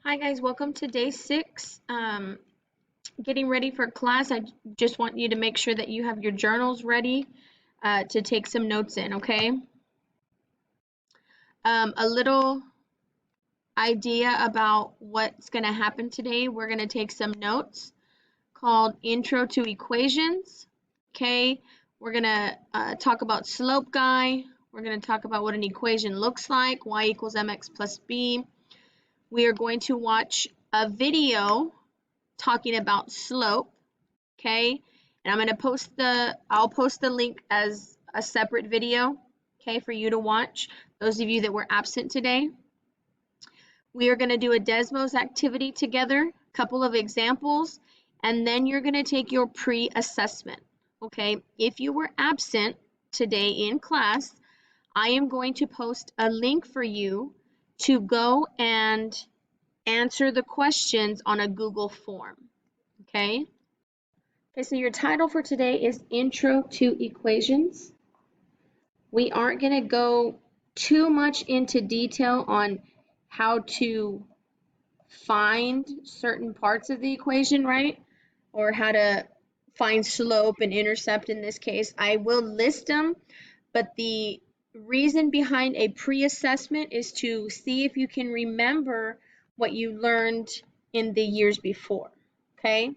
Hi guys, welcome to day 6. Getting ready for class. I just want you to make sure that you have your journals ready to take some notes in, okay? A little idea about what's going to happen today. We're going to take some notes called Intro to Equations, okay? We're going to talk about slope guy. We're going to talk about what an equation looks like, y equals mx plus b. We are going to watch a video talking about slope, okay? And I'm going to I'll post the link as a separate video, okay, for you to watch, those of you that were absent today. We are going to do a Desmos activity together, a couple of examples, and then you're going to take your pre-assessment, okay? If you were absent today in class, I am going to post a link for you to go and answer the questions on a Google form, okay? Okay, so your title for today is Intro to Equations. We aren't going to go too much into detail on how to find certain parts of the equation, right? Or how to find slope and intercept in this case. I will list them, but the reason behind a pre-assessment is to see if you can remember what you learned in the years before, okay?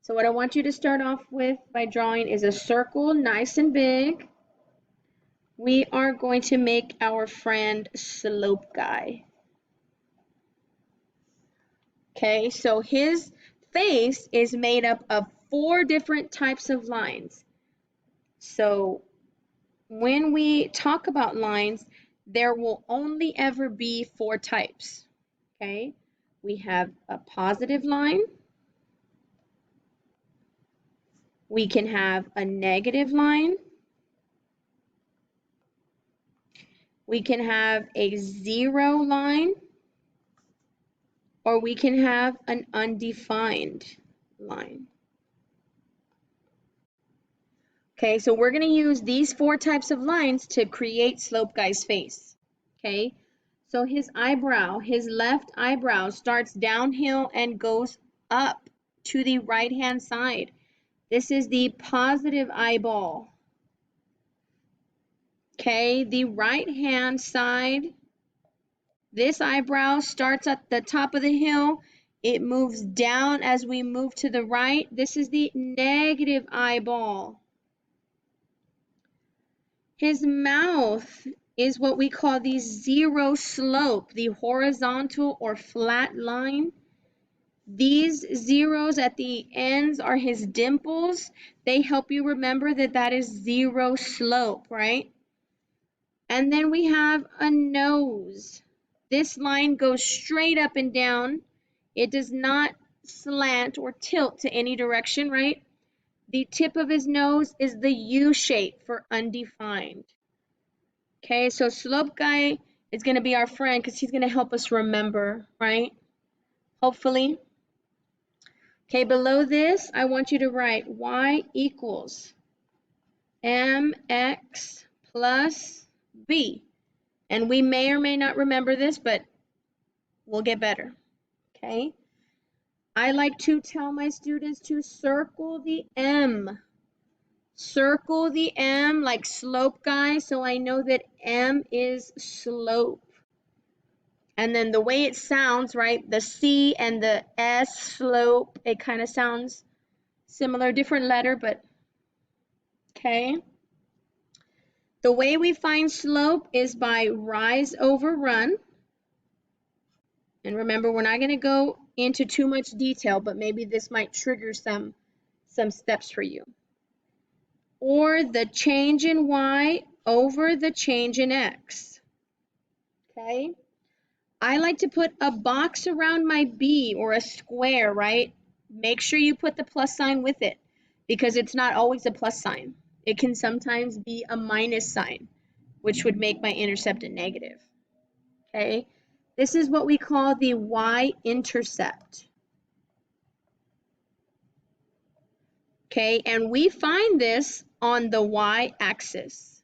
So what I want you to start off with by drawing is a circle, nice and big. We are going to make our friend slope guy. Okay, so his face is made up of 4 different types of lines. So when we talk about lines, there will only ever be 4 types. Okay, we have a positive line. We can have a negative line. We can have a 0 line, or we can have an undefined line. Okay, so we're going to use these 4 types of lines to create slope guy's face. Okay, so his eyebrow, his left eyebrow starts downhill and goes up to the right-hand side. This is the positive eyeball. Okay, the right-hand side, this eyebrow starts at the top of the hill. It moves down as we move to the right. This is the negative eyeball. His mouth is what we call the 0 slope, the horizontal or flat line. These zeros at the ends are his dimples. They help you remember that that is 0 slope, right? And then we have a nose. This line goes straight up and down. It does not slant or tilt to any direction, right? The tip of his nose is the U shape for undefined. Okay, so slope guy is going to be our friend because he's going to help us remember, right? Hopefully. Okay, below this, I want you to write y equals mx plus b. And we may or may not remember this, but we'll get better, okay? I like to tell my students to circle the M. Circle the M like slope guy, so I know that M is slope. And then the way it sounds, right? The C and the S, slope, it kind of sounds similar, different letter, but okay. The way we find slope is by rise over run. And remember, we're not going to go into too much detail, but maybe this might trigger some steps for you. Or the change in y over the change in x. Okay? I like to put a box around my b, or a square, right? Make sure you put the plus sign with it, because it's not always a plus sign. It can sometimes be a minus sign, which would make my intercept a negative. Okay? This is what we call the y-intercept. Okay, and we find this on the y-axis.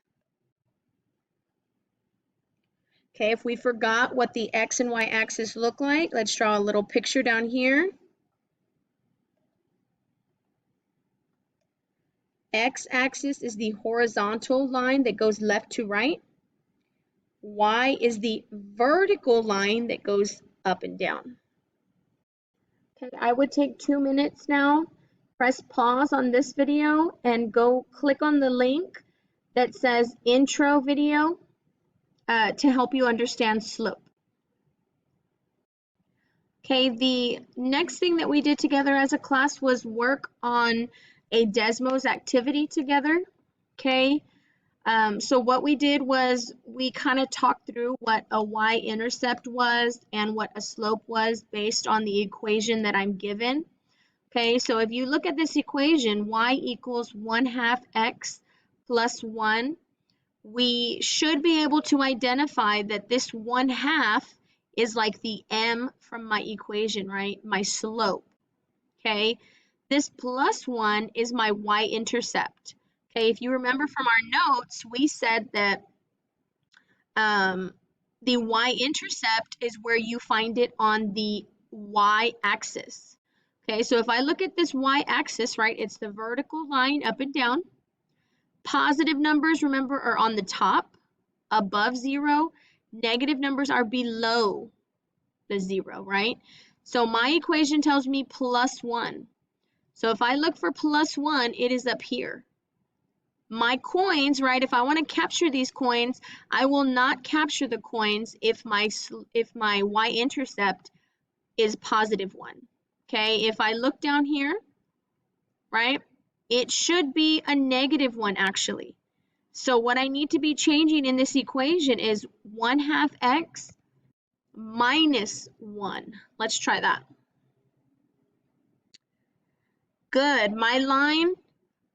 Okay, if we forgot what the X and Y axis look like, let's draw a little picture down here. X-axis is the horizontal line that goes left to right. Y is the vertical line that goes up and down. Okay, I would take 2 minutes now, press pause on this video, and go click on the link that says intro video to help you understand slope. Okay, the next thing that we did together as a class was work on a Desmos activity together. Okay, so what we did was we kind of talked through what a y-intercept was and what a slope was based on the equation that I'm given. Okay, so if you look at this equation, y equals 1/2 x plus 1, we should be able to identify that this 1/2 is like the m from my equation, right? My slope, okay? This plus 1 is my y-intercept. Okay, if you remember from our notes, we said that the y-intercept is where you find it on the y-axis. Okay, so if I look at this y-axis, right, it's the vertical line up and down. Positive numbers, remember, are on the top, above 0. Negative numbers are below the 0, right? So my equation tells me plus 1. So if I look for plus 1, it is up here. My coins, right, if I want to capture these coins, I will not capture the coins if my y-intercept is positive 1. Okay, if I look down here, right, it should be a negative 1 actually. So what I need to be changing in this equation is 1/2 x minus 1. Let's try that. Good. My line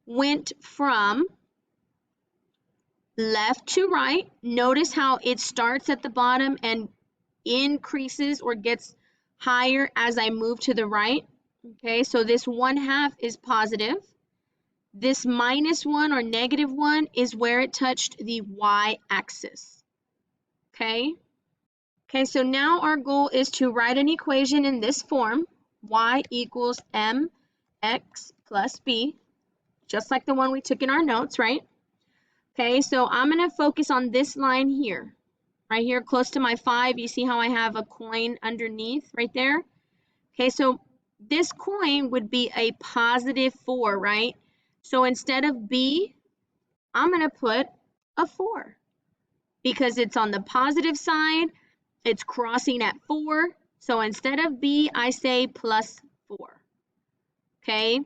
went from left to right. Notice how it starts at the bottom and increases or gets higher as I move to the right. Okay, so this 1/2 is positive. This minus 1 or negative 1 is where it touched the y-axis. Okay? Okay, so now our goal is to write an equation in this form, y equals mx plus b, just like the one we took in our notes, right? Okay, so I'm going to focus on this line here, right here close to my 5. You see how I have a coin underneath right there? Okay, so this coin would be a positive 4, right? So instead of b, I'm going to put a 4 because it's on the positive side. It's crossing at 4. So instead of b, I say plus 4. Okay,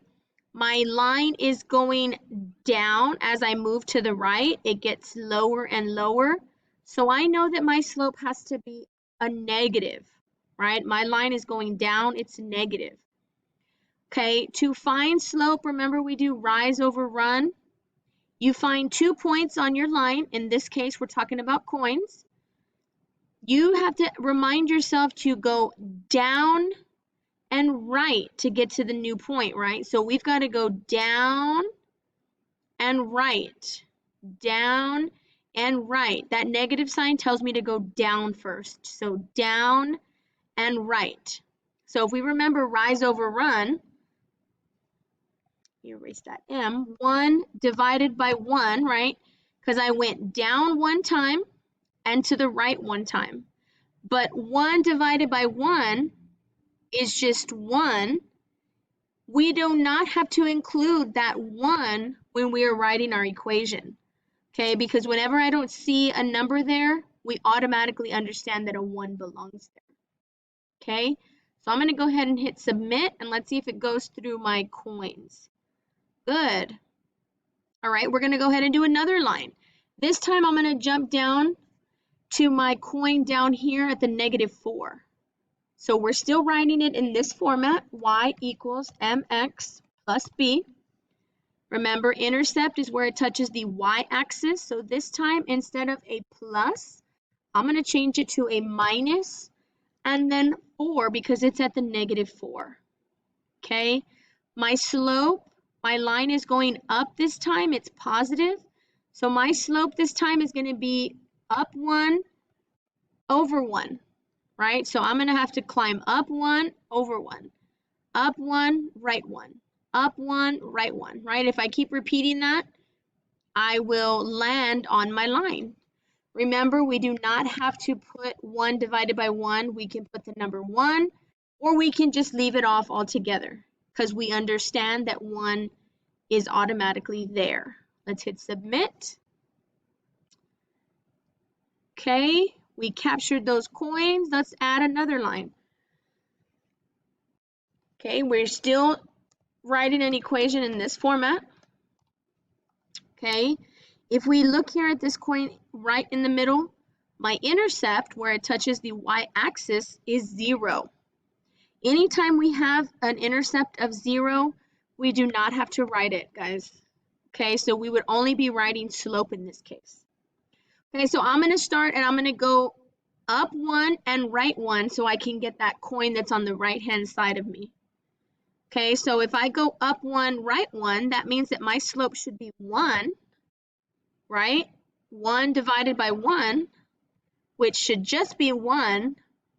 my line is going down as I move to the right. It gets lower and lower. So I know that my slope has to be a negative, right? My line is going down, it's negative. Okay, to find slope, remember we do rise over run. You find 2 points on your line. In this case, we're talking about coins. You have to remind yourself to go down and right to get to the new point, right? So we've got to go down and right, down and right. That negative sign tells me to go down first. So down and right. So if we remember rise over run, erase that m, 1 divided by 1, right? Because I went down 1 time and to the right 1 time. But 1 divided by 1 is just 1. We do not have to include that 1 when we are writing our equation, okay? Because whenever I don't see a number there, we automatically understand that a 1 belongs there, okay? So I'm going to go ahead and hit submit, and let's see if it goes through my coins. Good. All right, we're going to go ahead and do another line. This time I'm going to jump down to my coin down here at the -4. So we're still writing it in this format, y equals mx plus b. Remember, intercept is where it touches the y-axis. So this time, instead of a plus, I'm going to change it to a minus and then 4 because it's at the -4. Okay, my slope, my line is going up this time. It's positive. So my slope this time is going to be up 1 over 1, right? So I'm going to have to climb up 1, over 1, up 1, right 1, up 1, right 1, right? If I keep repeating that, I will land on my line. Remember, we do not have to put 1 divided by 1. We can put the number 1, or we can just leave it off altogether because we understand that 1 is automatically there. Let's hit submit. Okay, we captured those coins. Let's add another line. Okay, we're still writing an equation in this format. Okay, if we look here at this coin right in the middle, my intercept where it touches the y-axis is 0. Anytime we have an intercept of 0, we do not have to write it, guys. Okay, so we would only be writing slope in this case. Okay, so I'm going to start and I'm going to go up 1 and right 1 so I can get that coin that's on the right-hand side of me. Okay, so if I go up 1, right 1, that means that my slope should be 1, right? 1 divided by 1, which should just be 1,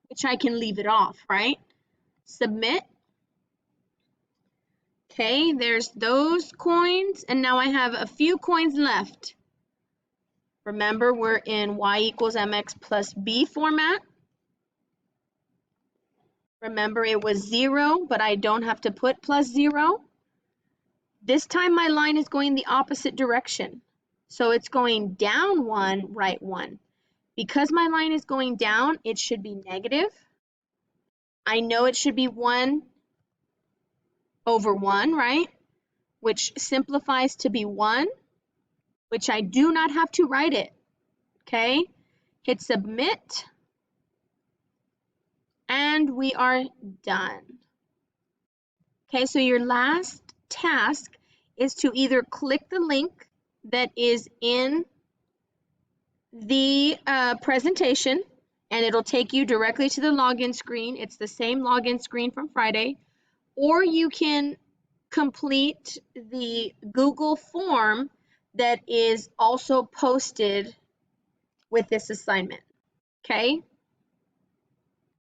which I can leave it off, right? Submit. Okay, there's those coins, and now I have a few coins left. Remember, we're in y equals mx plus b format. Remember, it was 0, but I don't have to put plus 0. This time my line is going the opposite direction. So it's going down 1, right 1. Because my line is going down, it should be negative. I know it should be 1 over 1, right? Which simplifies to be 1, which I do not have to write it. Okay? Hit submit. And we are done. Okay, so your last task is to either click the link that is in the presentation, and it'll take you directly to the login screen. It's the same login screen from Friday. Or you can complete the Google form that is also posted with this assignment. Okay?